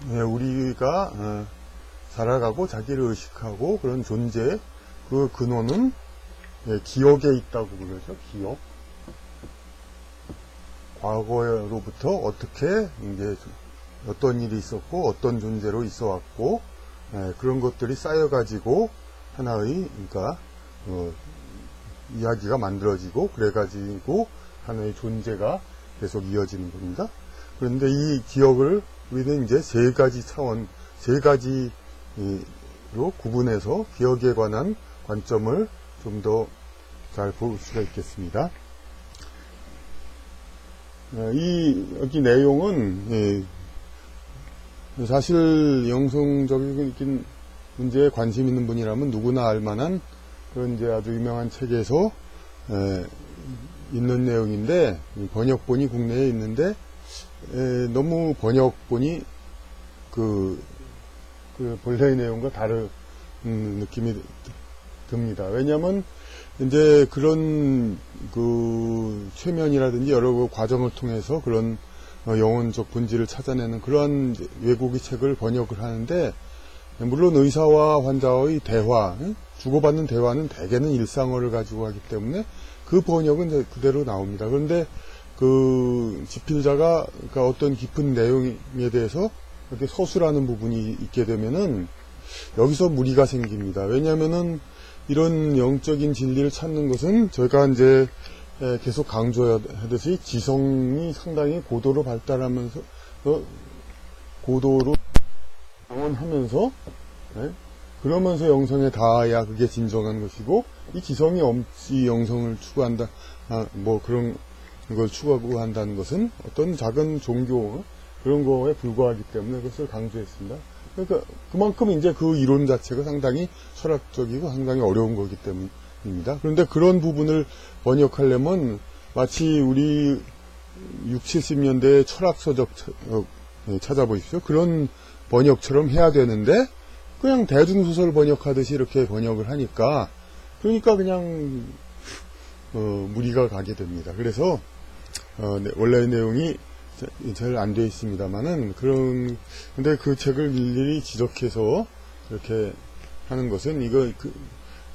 우리가 살아가고 자기를 의식하고 그런 존재, 그 근원은 기억에 있다고 그러죠. 기억. 과거로부터 어떻게 이제 어떤 일이 있었고 어떤 존재로 있어 왔고 그런 것들이 쌓여 가지고 하나의 그러니까 이야기가 만들어지고 그래 가지고 하나의 존재가 계속 이어지는 겁니다. 그런데 이 기억을 우리는 이제 세 가지 차원, 세 가지로 구분해서 기억에 관한 관점을 좀 더 잘 볼 수가 있겠습니다. 여기 내용은 사실 영성적인 문제에 관심 있는 분이라면 누구나 알만한 그런 이제 아주 유명한 책에서 있는 내용인데, 번역본이 국내에 있는데 너무 번역본이 그 본래의 내용과 다른 느낌이 듭니다. 왜냐하면 이제 그런 최면이라든지 여러 과정을 통해서 그런 영혼적 본질을 찾아내는 그러한 외국의 책을 번역을 하는데, 물론 의사와 환자의 대화, 주고받는 대화는 대개는 일상어를 가지고 하기 때문에 그 번역은 이제 그대로 나옵니다. 그런데 그 집필자가 그러니까 어떤 깊은 내용에 대해서 이렇게 서술하는 부분이 있게 되면은 여기서 무리가 생깁니다. 왜냐하면은 이런 영적인 진리를 찾는 것은 저희가 이제 계속 강조하듯이 지성이 상당히 고도로 발달하면서 고도로 영원하면서 그러면서 영성에 닿아야 그게 진정한 것이고, 이 지성이 없이 영성을 추구한다, 뭐 그런 걸 추구한다는 것은 어떤 작은 종교 그런 거에 불과하기 때문에 그것을 강조했습니다. 그러니까 그만큼 이제 그 이론 자체가 상당히 철학적이고 상당히 어려운 거기 때문입니다. 그런데 그런 부분을 번역하려면 마치 우리 60, 70년대 철학서적 찾아보십시오. 그런 번역처럼 해야 되는데 그냥 대중소설 번역하듯이 이렇게 번역을 하니까 그러니까 그냥 무리가 가게 됩니다. 그래서 원래의 내용이 잘 안 되어 있습니다만은 근데 그 책을 일일이 지적해서 이렇게 하는 것은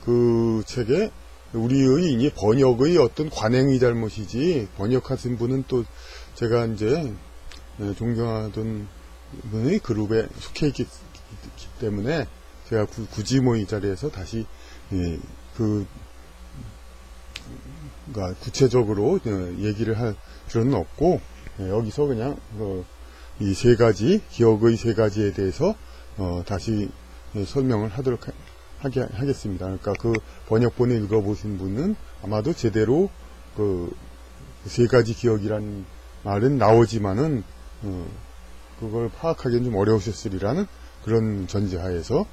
그 책에 우리의 이 번역의 어떤 관행의 잘못이지, 번역하신 분은 또 제가 이제 존경하던 분의 그룹에 속해 있기 때문에 제가 굳이 뭐 이 자리에서 다시 구체적으로 얘기를 할 필요는 없고, 여기서 그냥 이 세 가지, 기억의 세 가지에 대해서 다시 설명을 하겠습니다. 그러니까 그 번역본을 읽어보신 분은 아마도 제대로 그 세 가지 기억이란 말은 나오지만은 그걸 파악하기는 좀 어려우셨으리라는 그런 전제하에서,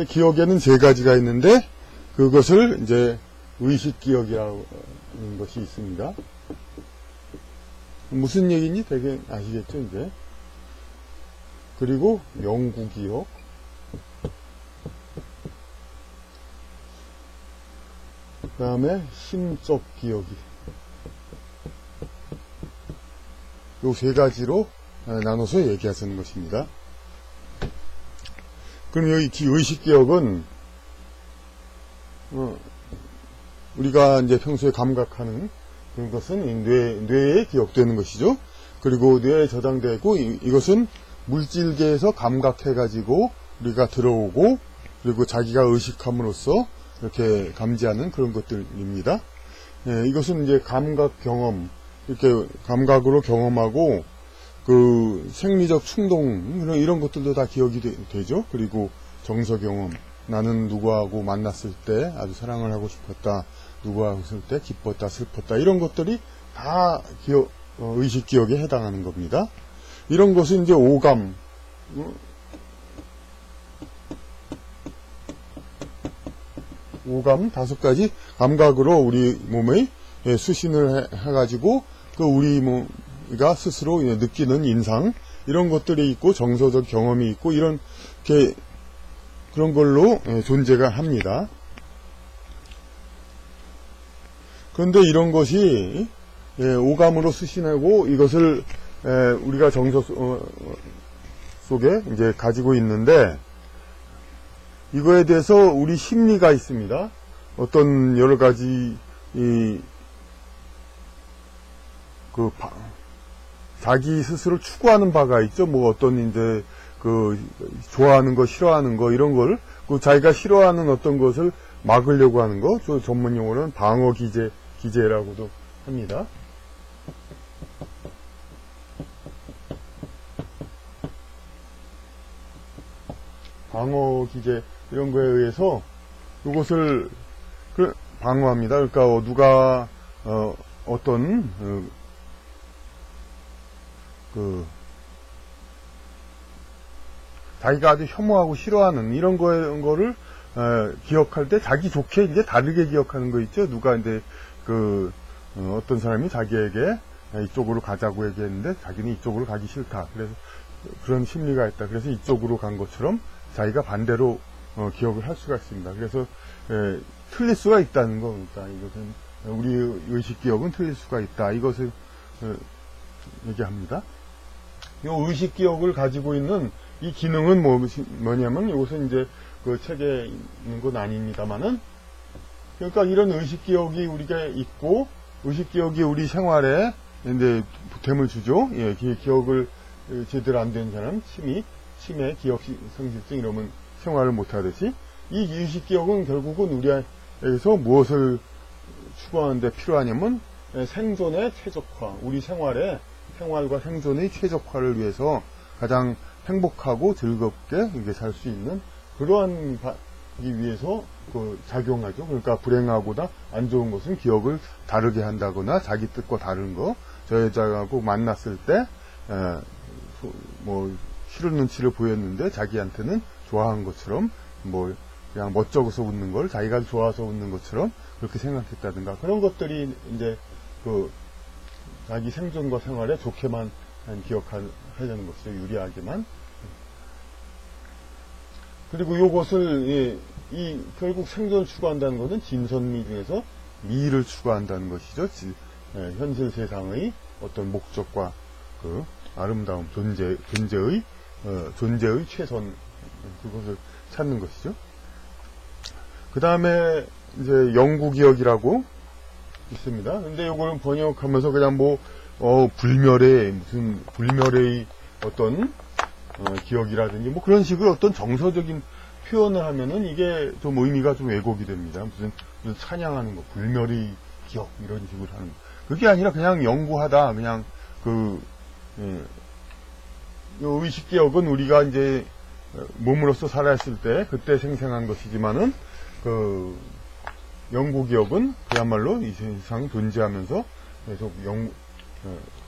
기억에는 세 가지가 있는데 그것을 이제 의식기억이라는 것이 있습니다. 무슨 얘기인지 되게 아시겠죠, 이제. 그리고 영구기억, 그 다음에 심적 기억이, 요 세 가지로 나눠서 얘기하시는 것입니다. 그럼 여기 의식기억은 우리가 이제 평소에 감각하는 그런 것은 뇌에 기억되는 것이죠. 그리고 뇌에 저장되고, 이것은 물질계에서 감각해가지고 우리가 들어오고, 그리고 자기가 의식함으로써 이렇게 감지하는 그런 것들입니다. 이것은 이제 감각 경험, 이렇게 감각으로 경험하고, 그 생리적 충동, 이런 것들도 다 기억이 되죠. 그리고 정서 경험, 나는 누구하고 만났을 때 아주 사랑을 하고 싶었다, 누구하고 있을 때 기뻤다, 슬펐다, 이런 것들이 다 의식 기억에 해당하는 겁니다. 이런 것은 이제 오감, 다섯 가지 감각으로 우리 몸의 수신을 해가지고 우리가 스스로 느끼는 인상, 이런 것들이 있고, 정서적 경험이 있고, 그런 걸로 존재가 합니다. 그런데 이런 것이 오감으로 수신하고, 이것을 우리가 정서 속에 이제 가지고 있는데, 이거에 대해서 우리 심리가 있습니다. 어떤 여러 가지 자기 스스로 추구하는 바가 있죠. 뭐 어떤 이제 좋아하는 거, 싫어하는 거 이런 걸 자기가 싫어하는 어떤 것을 막으려고 하는 거, 저 전문 용어로는 방어 기제라고도 합니다. 방어 기제 이런 거에 의해서 이것을 방어합니다. 그러니까 누가 어떤 자기가 아주 혐오하고 싫어하는 이런 거를 기억할 때 자기 좋게 이제 다르게 기억하는 거 있죠. 누가 이제 어떤 사람이 자기에게 이쪽으로 가자고 얘기했는데 자기는 이쪽으로 가기 싫다. 그래서 그런 심리가 있다. 그래서 이쪽으로 간 것처럼 자기가 반대로 기억을 할 수가 있습니다. 그래서 틀릴 수가 있다는 겁니다. 이것은 우리 의식 기억은 틀릴 수가 있다. 이것을 얘기합니다. 이 의식 기억을 가지고 있는 이 기능은 뭐냐면 이것은 이제 그 책에 있는 건 아닙니다만은, 그러니까 이런 의식 기억이 우리가 있고 의식 기억이 우리 생활에 이제 보탬을 주죠. 예, 기억을 제대로 안 된 사람, 치매, 기억 성실증 이러면 생활을 못 하듯이 이 의식 기억은 결국은 우리에게서 무엇을 추구하는데 필요하냐면 생존의 최적화, 우리 생활과 생존의 최적화를 위해서 가장 행복하고 즐겁게 살 수 있는 그러한 위해서 작용하죠. 그러니까 불행하거나 안 좋은 것은 기억을 다르게 한다거나 자기 뜻과 다른 거, 저 여자하고 만났을 때 싫은 눈치를 보였는데 자기한테는 좋아한 것처럼 그냥 멋쩍어서 웃는 걸 자기가 좋아서 웃는 것처럼 그렇게 생각했다든가, 그런 것들이 이제 자기 생존과 생활에 좋게만 기억하려는 것이죠. 유리하게만. 그리고 요것을 결국 생존을 추구한다는 것은 진선미 중에서 미를 추구한다는 것이죠. 현실 세상의 어떤 목적과 아름다움, 존재의 최선, 그것을 찾는 것이죠. 그 다음에 이제 영구기억이라고 있습니다. 근데 요거는 번역하면서 그냥 불멸의 어떤 기억이라든지 그런 식으로 어떤 정서적인 표현을 하면은 이게 좀 의미가 좀 왜곡이 됩니다. 무슨 찬양하는 거, 불멸의 기억 이런 식으로 하는 거. 그게 아니라 그냥 영구하다. 그냥 요 의식 기억은 우리가 이제 몸으로서 살아있을 때 그때 생생한 것이지만은 영구 기억은 그야말로 이 세상 존재하면서 계속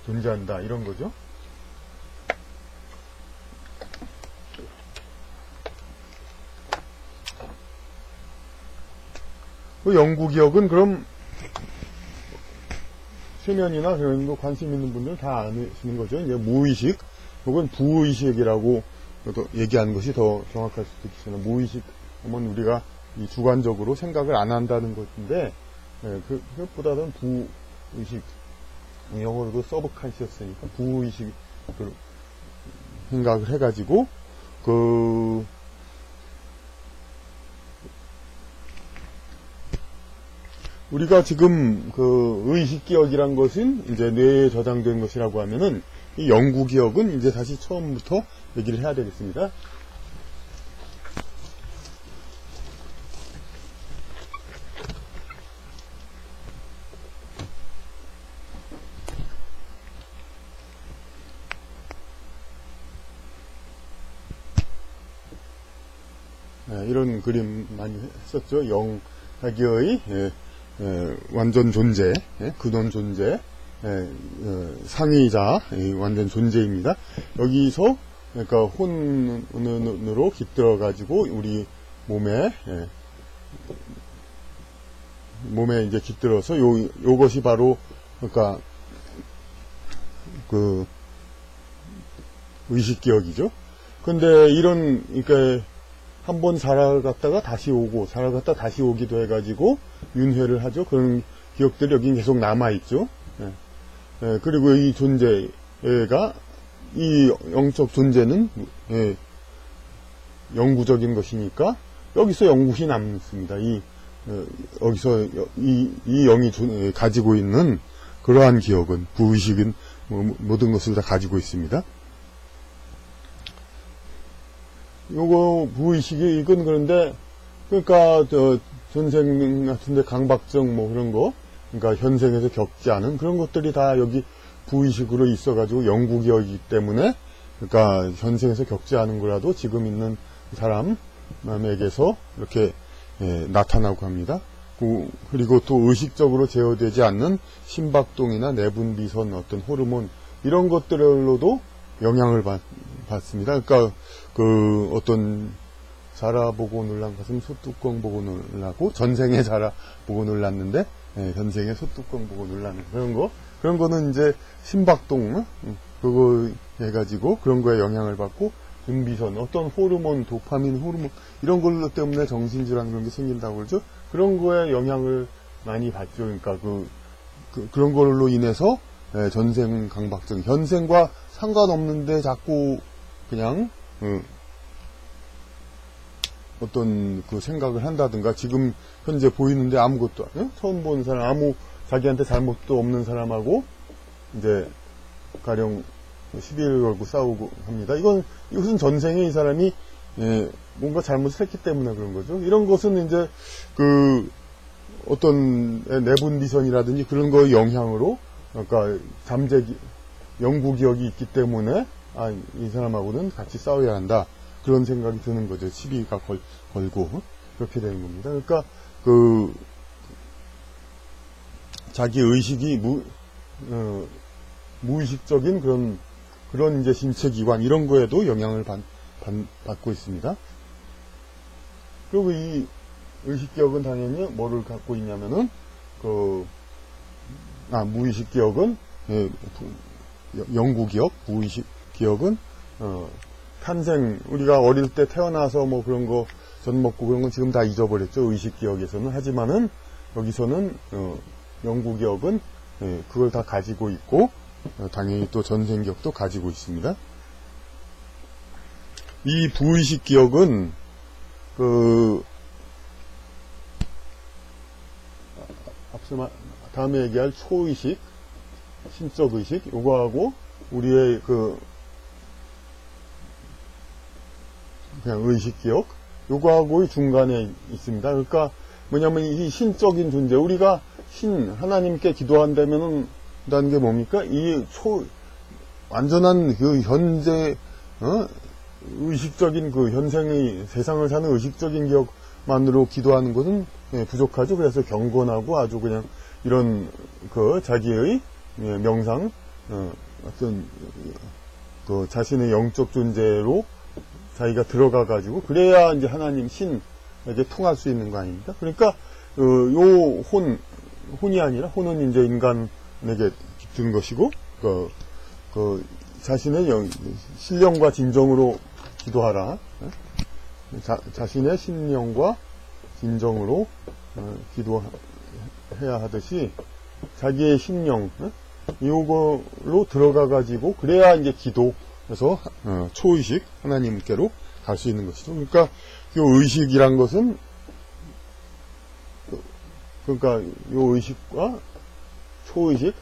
존재한다 이런 거죠. 영구 기억은 그럼 최면이나 그런 거 관심 있는 분들 다 아시는 거죠. 이제 무의식 혹은 부의식이라고 얘기하는 것이 더 정확할 수도 있겠으나, 무의식 하면 우리가 주관적으로 생각을 안 한다는 것인데, 그것보다는 부의식, 영어로도 서브컨시어스니까 부의식 생각을 해가지고 우리가 지금 의식 기억이란 것은 이제 뇌에 저장된 것이라고 하면은 이 영구 기억은 이제 다시 처음부터 얘기를 해야 되겠습니다. 이런 그림 많이 했었죠. 자기의 완전 존재, 근원 존재, 상위자, 완전 존재입니다. 여기서 그러니까 혼으로 깃들어 가지고 우리 몸에 이제 깃들어서 요것이 바로 그러니까 의식 기억이죠. 근데 그러니까 한번 살아갔다가 다시 오기도 해가지고 윤회를 하죠. 그런 기억들이 여기 계속 남아있죠. 그리고 이 존재가 이 영적 존재는 영구적인 것이니까 여기서 영구히 남습니다. 여기서 이 영이 가지고 있는 그러한 기억은, 부의식은 모든 것을 다 가지고 있습니다. 요거 부의식이 이건 그런데, 그러니까 전생 같은데 강박증 그런 거, 그러니까 현생에서 겪지 않은 그런 것들이 다 여기 부의식으로 있어가지고 영구기억이기 때문에, 그러니까 현생에서 겪지 않은 거라도 지금 있는 사람에게서 이렇게 나타나고 합니다. 그리고 또 의식적으로 제어되지 않는 심박동이나 내분비선, 어떤 호르몬 이런 것들로도 영향을 받습니다. 그러니까 어떤 자라 보고 놀란 것은 소뚜껑 보고 놀라고, 전생에 자라 보고 놀랐는데 현생에 소뚜껑 보고 놀라는 그런 거는 이제 심박동 그거 해가지고 그런 거에 영향을 받고, 분비선, 어떤 호르몬, 도파민 호르몬 이런 걸로 때문에 정신질환 그런 게 생긴다고 그러죠. 그런 거에 영향을 많이 받죠. 그러니까 그런 걸로 인해서 전생 강박증, 현생과 상관없는데 자꾸 그냥 어떤 생각을 한다든가, 지금 현재 보이는데 아무것도 처음 보는 사람, 자기한테 잘못도 없는 사람하고 이제 가령 시비를 걸고 싸우고 합니다. 이것은 전생에 이 사람이 뭔가 잘못을 했기 때문에 그런 거죠. 이런 것은 이제 어떤 내분비선이라든지 그런 거의 영향으로, 그러니까 영구기억이 있기 때문에 이 사람하고는 같이 싸워야 한다, 그런 생각이 드는 거죠. 시비가 걸고 그렇게 되는 겁니다. 그러니까 자기 의식이 무의식적인 그런 이제 신체기관 이런 거에도 영향을 받고 있습니다. 그리고 이 의식기억은 당연히 뭐를 갖고 있냐면은 무의식기억은 영구기억, 무의식기억은 탄생, 우리가 어릴 때 태어나서 그런 거 젖 먹고 그런 건 지금 다 잊어버렸죠. 의식기억에서는. 하지만은 여기서는 영구기억은 그걸 다 가지고 있고, 당연히 또 전생기억도 가지고 있습니다. 이 부의식 기억은 앞서 다음에 얘기할 초의식, 신적 의식, 요거하고 우리의 그냥 의식 기억, 요거하고의 중간에 있습니다. 그러니까 뭐냐면 이 신적인 존재, 우리가 하나님께 기도한다면은 다는 게 뭡니까? 완전한 현재, 의식적인 현생의, 세상을 사는 의식적인 기억만으로 기도하는 것은 부족하죠. 그래서 경건하고 아주 그냥 이런, 자기의 명상, 어떤, 자신의 영적 존재로 자기가 들어가가지고, 그래야 이제 하나님, 신에게 통할 수 있는 거 아닙니까? 그러니까, 혼이 아니라, 혼은 이제 인간에게 준 것이고, 자신의 신령과 진정으로 기도하라. 자신의 신령과 진정으로 기도해야 하듯이, 자기의 신령, 이걸로 들어가가지고, 그래야 이제 기도에서, 초의식, 하나님께로 갈 수 있는 것이죠. 그러니까, 요 의식이란 것은, 그러니까, 요 의식과 초의식,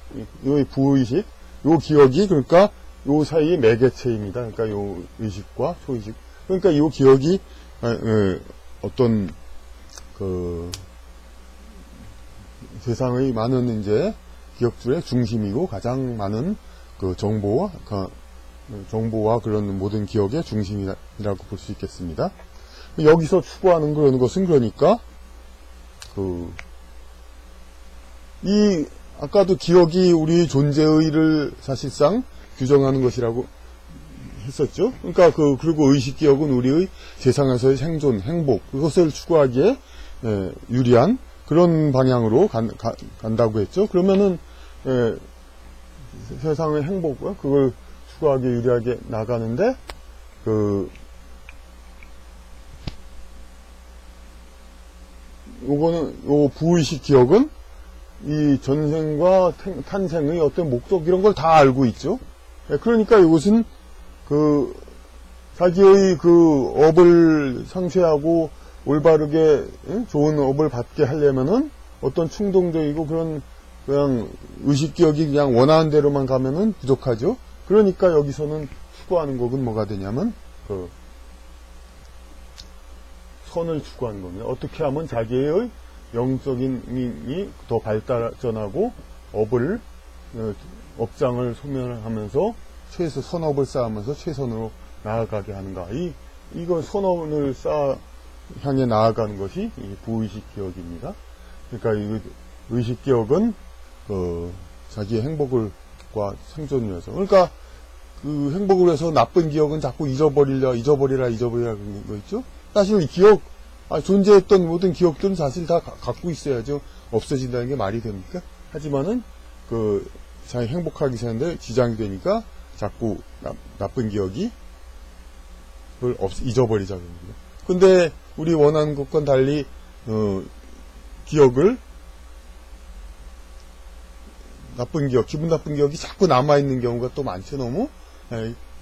요 부의식, 요 기억이, 그러니까, 요 사이의 매개체입니다. 그러니까, 요 의식과 초의식. 그러니까, 요 기억이, 어떤, 세상의 많은 이제, 기억들의 중심이고, 가장 많은 정보와 그런 모든 기억의 중심이라고 볼 수 있겠습니다. 여기서 추구하는 그런 것은 그러니까, 아까도 기억이 우리 존재의를 사실상 규정하는 것이라고 했었죠. 그러니까 그리고 의식기억은 우리의 세상에서의 생존, 행복, 그것을 추구하기에 유리한 그런 방향으로 간다고 했죠. 그러면은, 세상의 행복과 그걸 추구하기 유리하게 나가는데, 요 부의식 기억은 이 전생과 탄생의 어떤 목적 이런 걸 다 알고 있죠. 그러니까 이것은 자기의 업을 상쇄하고 올바르게 좋은 업을 받게 하려면은 어떤 충동적이고 그냥 의식기억이 그냥 원하는 대로만 가면은 부족하죠. 그러니까 여기서는 추구하는 것은 뭐가 되냐면 선을 추구하는 겁니다. 어떻게 하면 자기의 영적인 힘이 더 발전하고 업장을 소멸하면서 선업을 쌓으면서 최선으로 나아가게 하는가. 이거 선업을 향해 나아가는 것이 이 부의식 기억입니다. 그러니까 이 의식 기억은 자기의 행복과 생존을 위해서. 그러니까 그 행복을 위해서 나쁜 기억은 자꾸 잊어버리라 그런 거 있죠. 사실 이 기억, 존재했던 모든 기억들은 사실 다 갖고 있어야죠. 없어진다는 게 말이 됩니까? 하지만은 자기 행복하기 전에 지장이 되니까 자꾸 나쁜 기억이 그걸 잊어버리자 그럽니다. 근데 우리 원하는 것과는 달리 기억을 기분 나쁜 기억이 자꾸 남아있는 경우가 또 많죠, 너무.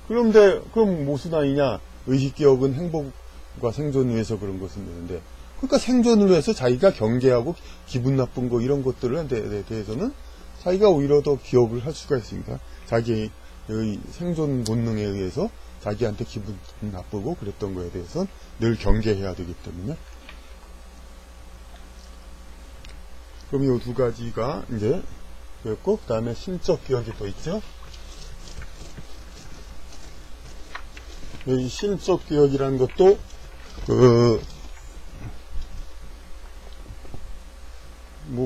그럼 무슨 아이냐? 의식기억은 행복과 생존을 위해서 그런 것은 되는데, 그러니까 생존을 위해서 자기가 경계하고 기분 나쁜 거 이런 것들에 대해서는 자기가 오히려 더 기억을 할 수가 있습니다. 자기의 생존 본능에 의해서 자기한테 기분 나쁘고 그랬던 거에 대해서는 늘 경계해야 되기 때문에. 그럼 이 두 가지가 이제 그랬고, 그 다음에 심적 기억이 또 있죠. 이 심적 기억이라는 것도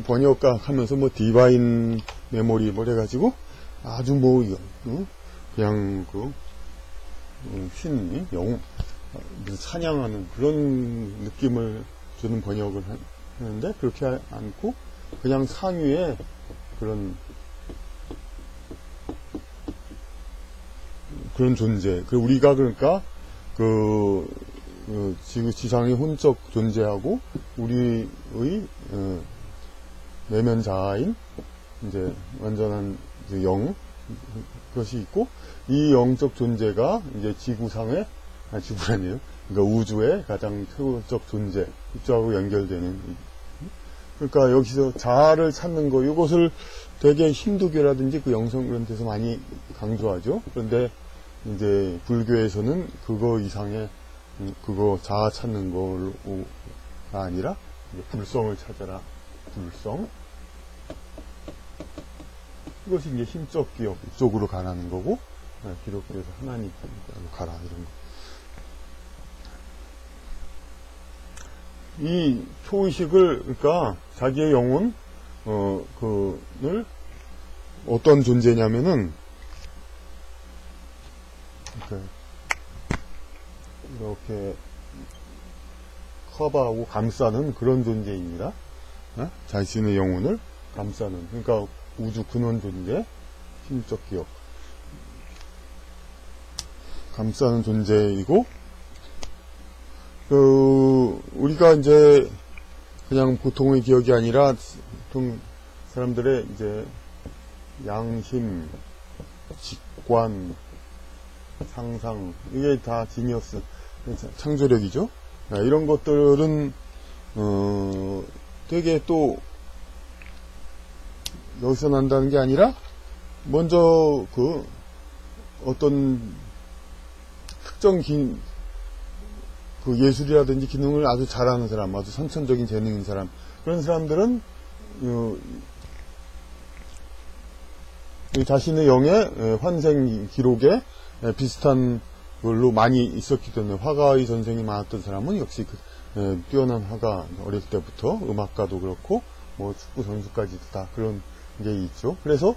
번역가 하면서 디바인 메모리 해가지고 아주 그냥 찬양하는 그런 느낌을 주는 번역을 하는데, 그렇게 않고 그냥 상위에 그런 존재. 우리가 그러니까 지상의 혼적 존재하고 우리의 내면 자아인 이제 완전한 영, 그것이 있고, 이 영적 존재가 이제 지구상의 지구라네요. 그러니까 우주의 가장 최고적 존재, 우주하고 연결되는. 그러니까 여기서 자아를 찾는 거, 이것을 되게 힌두교라든지 영성 그런 데서 많이 강조하죠. 그런데 이제 불교에서는 그거 이상의 자아 찾는 거가 아니라 불성을 찾아라. 불성. 이것이 이제 힘적 기억 쪽으로 가라는 거고, 기독교에서 하나님 가라 이런 거. 이 초의식을, 그러니까 자기의 영혼 를 어떤 존재냐면은 이렇게 커버하고 감싸는 그런 존재입니다. 자신의 영혼을 감싸는, 그러니까 우주 근원 존재, 힘적 기억, 감싸는 존재이고, 우리가 이제 그냥 보통의 기억이 아니라 보통 사람들의 이제 양심, 직관, 상상, 이게 다 지니어스, 창조력이죠. 이런 것들은 되게 또 여기서 난다는 게 아니라 먼저 어떤 특정 예술이라든지 기능을 아주 잘하는 사람, 아주 선천적인 재능인 사람, 그런 사람들은 자신의 영의 환생 기록에 비슷한 걸로 많이 있었기 때문에, 화가의 전생이 많았던 사람은 역시 뛰어난 화가, 어릴 때부터 음악가도 그렇고 축구 선수까지도 다 그런 게 있죠. 그래서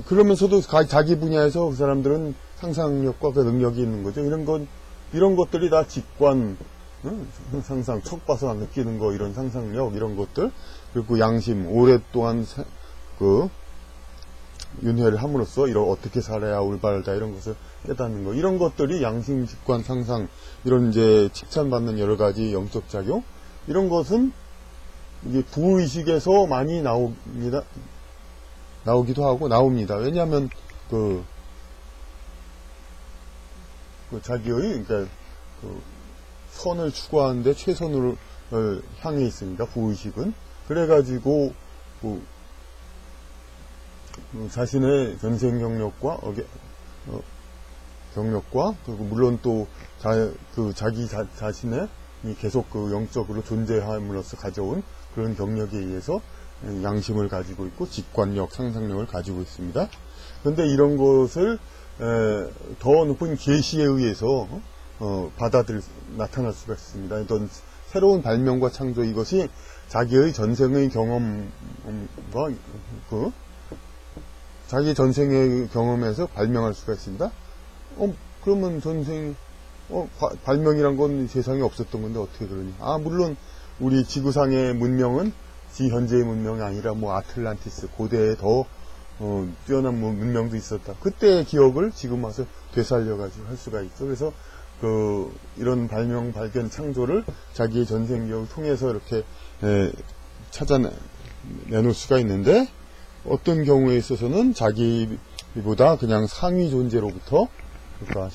그러면서도 자기 분야에서 그 사람들은 상상력과 능력이 있는 거죠. 이런 것들이 다 직관, 상상, 척 봐서 느끼는 거, 이런 상상력, 이런 것들, 그리고 양심, 오랫동안 윤회를 함으로써 어떻게 살아야 올바르다, 이런 것을 깨닫는 거, 이런 것들이 양심, 직관, 상상, 이런 이제 칭찬받는 여러 가지 영적 작용, 이런 것은 이게 부의식에서 많이 나오기도 하고 나옵니다. 왜냐하면 자기의 그러니까 그 선을 추구하는데 최선으로 향해 있으니까 부의식은 그래가지고 자신의 전생 경력과 경력과 그리고 물론 또 자기 자신의 계속 영적으로 존재함으로써 가져온 그런 경력에 의해서 양심을 가지고 있고 직관력, 상상력을 가지고 있습니다. 그런데 이런 것을 더 높은 계시에 의해서 나타날 수가 있습니다. 어떤 새로운 발명과 창조, 이것이 자기의 전생의 경험과 자기 전생의 경험에서 발명할 수가 있습니다. 그러면 발명이란 건 세상에 없었던 건데 어떻게 그러니? 물론 우리 지구상의 문명은 현재의 문명이 아니라 아틀란티스 고대에 더 뛰어난 문명도 있었다. 그때의 기억을 지금 와서 되살려가지고 할 수가 있죠. 그래서 이런 발명, 발견, 창조를 자기의 전생 기억을 통해서 이렇게 찾아내놓을 수가 있는데, 어떤 경우에 있어서는 자기보다 그냥 상위 존재로부터, 그러니까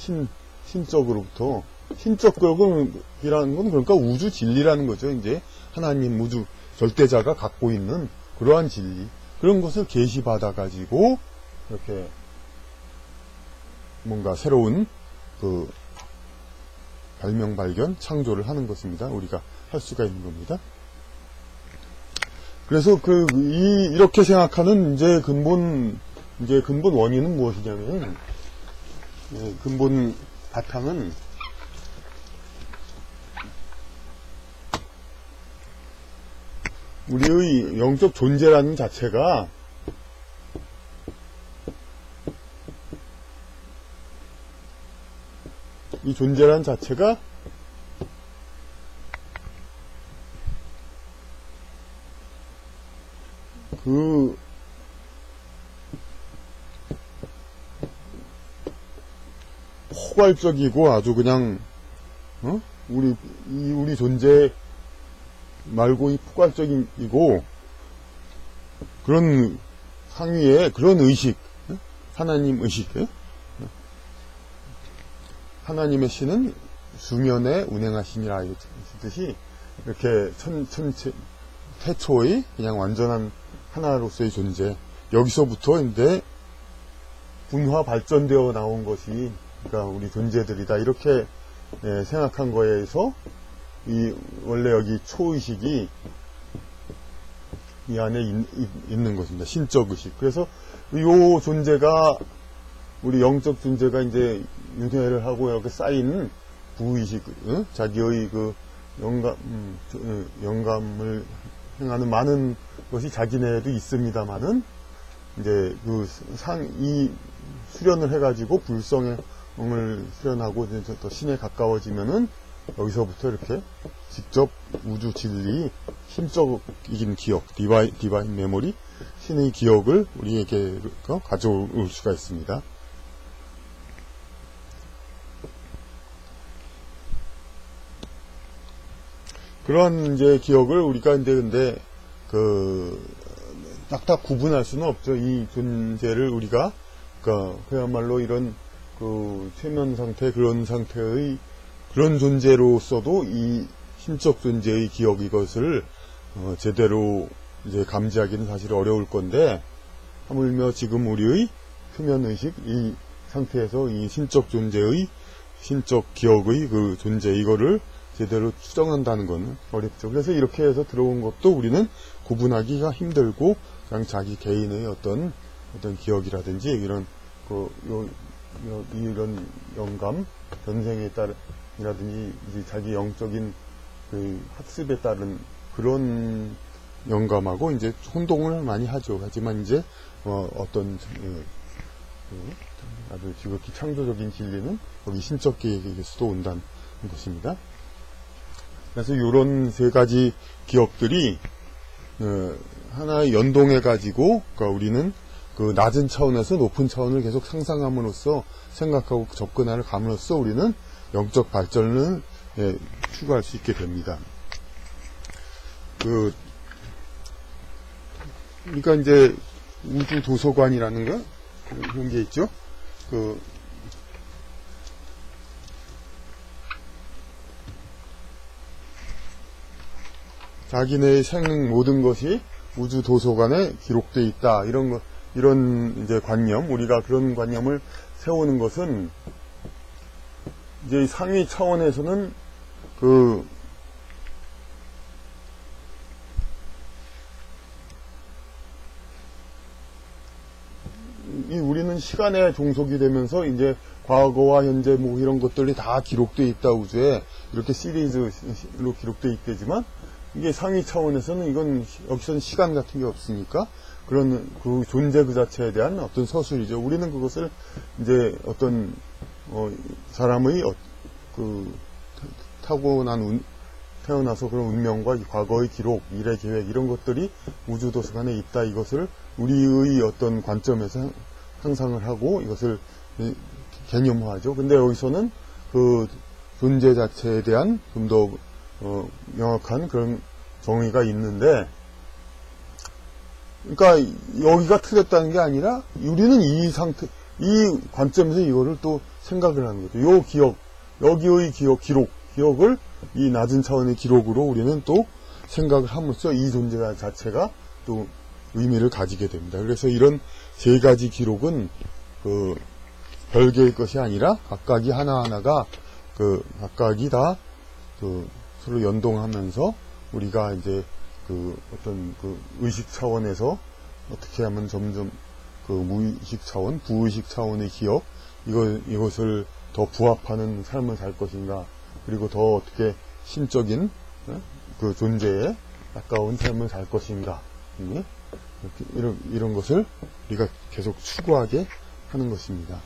신적으로부터, 신적격이라는 건 그러니까 우주 진리라는 거죠. 이제 하나님 우주 절대자가 갖고 있는 그러한 진리, 그런 것을 계시받아 가지고 이렇게 뭔가 새로운 발명, 발견, 창조를 하는 것입니다. 우리가 할 수가 있는 겁니다. 그래서 이렇게 생각하는 근본 원인은 무엇이냐면, 근본 바탕은 우리의 영적 존재라는 자체가 이 존재라는 자체가 포괄적이고 아주 그냥 우리 존재 말고 포괄적이고 그런 상위의 그런 의식, 하나님 의식, 하나님의 신은 수면에 운행하시니라 이듯이 이렇게 태초의 그냥 완전한 하나로서의 존재, 여기서부터 이제 분화 발전되어 나온 것이 그러니까 우리 존재들이다, 이렇게 생각한 거에서 원래 여기 초의식이 이 안에 있는 것입니다. 신적 의식. 그래서 이 존재가, 우리 영적 존재가 이제 윤회를 하고 이렇게 쌓인 부의식, 자기의 영감을 행하는 많은 것이 자기네에도 있습니다만은, 이제 이 수련을 해가지고 불성을 수련하고 이제 더 신에 가까워지면은 여기서부터 이렇게 직접 우주 진리, 힘적인 기억, 디바인 메모리, 신의 기억을 우리에게 가져올 수가 있습니다. 그런 이제 기억을 우리가 근데 딱딱 구분할 수는 없죠. 이 존재를 우리가 그야말로 이런 최면 상태, 그런 상태의 그런 존재로서도 이 신적 존재의 기억, 이것을 제대로 이제 감지하기는 사실 어려울 건데, 하물며 지금 우리의 표면의식, 이 상태에서 이 신적 존재의 신적 기억의 존재, 이거를 제대로 추정한다는 건 어렵죠. 그래서 이렇게 해서 들어온 것도 우리는 구분하기가 힘들고, 그냥 자기 개인의 어떤 기억이라든지 이런 이런 영감, 전생에 따른이라든지 이제 자기 영적인 학습에 따른 그런 영감하고 이제 혼동을 많이 하죠. 하지만 이제 어떤 아주 지극히 창조적인 진리는 여기 신적 계획에서도 온다는 것입니다. 그래서 이런 세 가지 기억들이 하나의 연동해 가지고, 그러니까 우리는 낮은 차원에서 높은 차원을 계속 상상함으로써, 생각하고 접근하는 감으로써 우리는 영적 발전을 추구할 수 있게 됩니다. 그러니까 이제 우주 도서관이라는 거, 그런 게 있죠. 자기네의 생명 모든 것이 우주 도서관에 기록되어 있다. 이런 이제 관념, 우리가 그런 관념을 세우는 것은 이제 상위 차원에서는 우리는 시간에 종속이 되면서 이제 과거와 현재 뭐 이런 것들이 다 기록되어 있다, 우주에. 이렇게 시리즈로 기록되어 있대지만, 이게 상위 차원에서는 여기서는 시간 같은 게 없으니까, 그런 그 존재 그 자체에 대한 어떤 서술이죠. 우리는 그것을 이제 어떤, 사람의 태어나서 그런 운명과 과거의 기록, 미래 계획, 이런 것들이 우주 도서관에 있다. 이것을 우리의 어떤 관점에서 상상을 하고 이것을 개념화하죠. 근데 여기서는 그 존재 자체에 대한 좀 더 명확한 그런 정의가 있는데, 그러니까 여기가 틀렸다는 게 아니라 우리는 이 관점에서 이거를 또 생각을 하는 거죠. 요 기억, 여기의 기록을 이 낮은 차원의 기록으로 우리는 또 생각을 함으로써 이 존재 자체가 또 의미를 가지게 됩니다. 그래서 이런 세 가지 기록은 별개의 것이 아니라 각각이 하나하나가 각각이 다 서로 연동하면서 우리가 이제 어떤 의식 차원에서 어떻게 하면 점점 무의식 차원, 부의식 차원의 기억, 이것을 더 부합하는 삶을 살 것인가, 그리고 더 어떻게 신적인 그 존재에 가까운 삶을 살 것인가, 이런 것을 우리가 계속 추구하게 하는 것입니다.